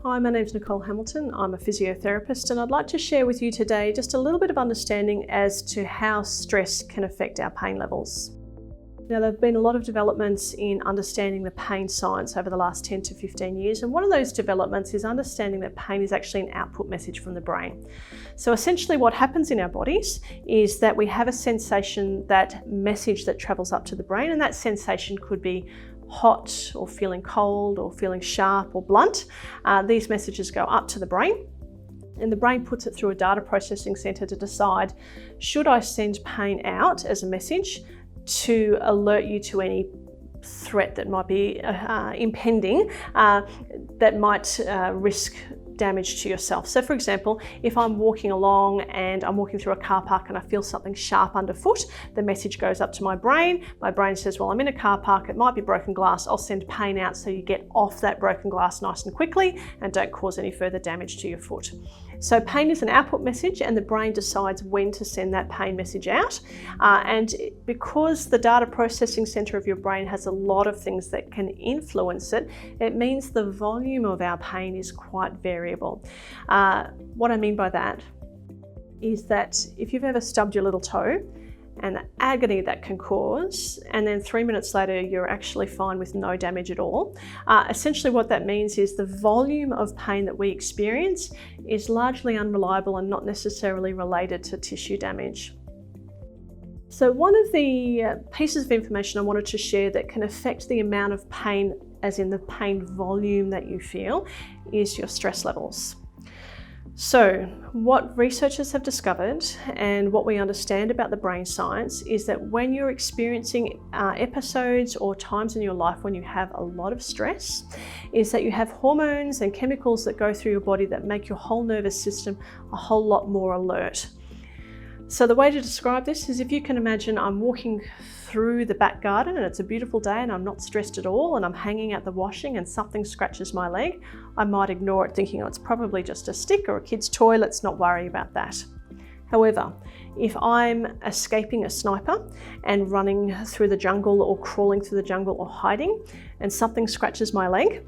Hi, my name's Nicole Hamilton. I'm a physiotherapist and I'd like to share with you today just a little bit of understanding as to how stress can affect our pain levels. Now, there have been a lot of developments in understanding the pain science over the last 10 to 15 years, and one of those developments is understanding that pain is actually an output message from the brain. So essentially what happens in our bodies is that we have a sensation, that message that travels up to the brain, and that sensation could be hot or feeling cold or feeling sharp or blunt. These messages go up to the brain and the brain puts it through a data processing center to decide, should I send pain out as a message to alert you to any threat that might be impending, that might risk damage to yourself. So for example, if I'm walking along and I'm walking through a car park and I feel something sharp underfoot, the message goes up to my brain. My brain says, well, I'm in a car park, it might be broken glass, I'll send pain out so you get off that broken glass nice and quickly and don't cause any further damage to your foot. So pain is an output message and the brain decides when to send that pain message out. And because the data processing center of your brain has a lot of things that can influence it, it means the volume of our pain is quite variable. What I mean by that is that if you've ever stubbed your little toe, and the agony that can cause, and then 3 minutes later you're actually fine with no damage at all. Essentially what that means is the volume of pain that we experience is largely unreliable and not necessarily related to tissue damage. So one of the pieces of information I wanted to share that can affect the amount of pain, as in the pain volume that you feel, is your stress levels. So what researchers have discovered and what we understand about the brain science is that when you're experiencing episodes or times in your life when you have a lot of stress, is that you have hormones and chemicals that go through your body that make your whole nervous system a whole lot more alert. So the way to describe this is, if you can imagine I'm walking through the back garden and it's a beautiful day and I'm not stressed at all and I'm hanging out the washing and something scratches my leg, I might ignore it thinking, oh, it's probably just a stick or a kid's toy, let's not worry about that. However, if I'm escaping a sniper and running through the jungle or crawling through the jungle or hiding and something scratches my leg,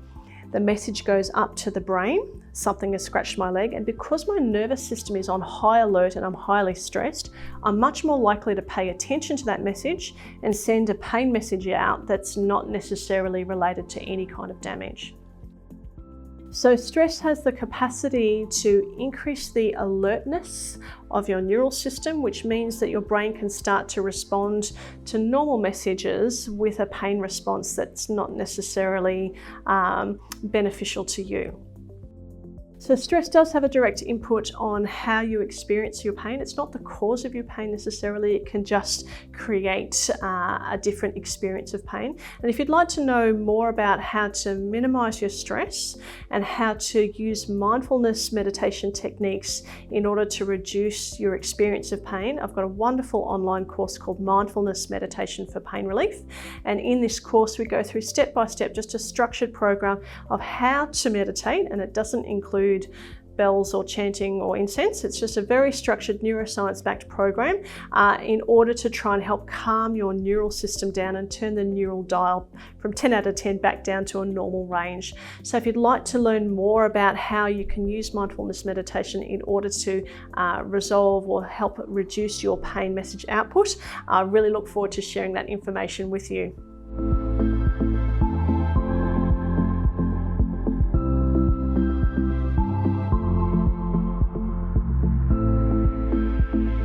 the message goes up to the brain, something has scratched my leg, and because my nervous system is on high alert and I'm highly stressed, I'm much more likely to pay attention to that message and send a pain message out that's not necessarily related to any kind of damage. So stress has the capacity to increase the alertness of your neural system, which means that your brain can start to respond to normal messages with a pain response that's not necessarily beneficial to you. So stress does have a direct input on how you experience your pain. It's not the cause of your pain necessarily, it can just create a different experience of pain. And if you'd like to know more about how to minimize your stress and how to use mindfulness meditation techniques in order to reduce your experience of pain, I've got a wonderful online course called Mindfulness Meditation for Pain Relief. And in this course, we go through step by step, just a structured program of how to meditate, and it doesn't include bells or chanting or incense. It's just a very structured neuroscience-backed program in order to try and help calm your neural system down and turn the neural dial from 10 out of 10 back down to a normal range. So if you'd like to learn more about how you can use mindfulness meditation in order to resolve or help reduce your pain message output, I really look forward to sharing that information with you.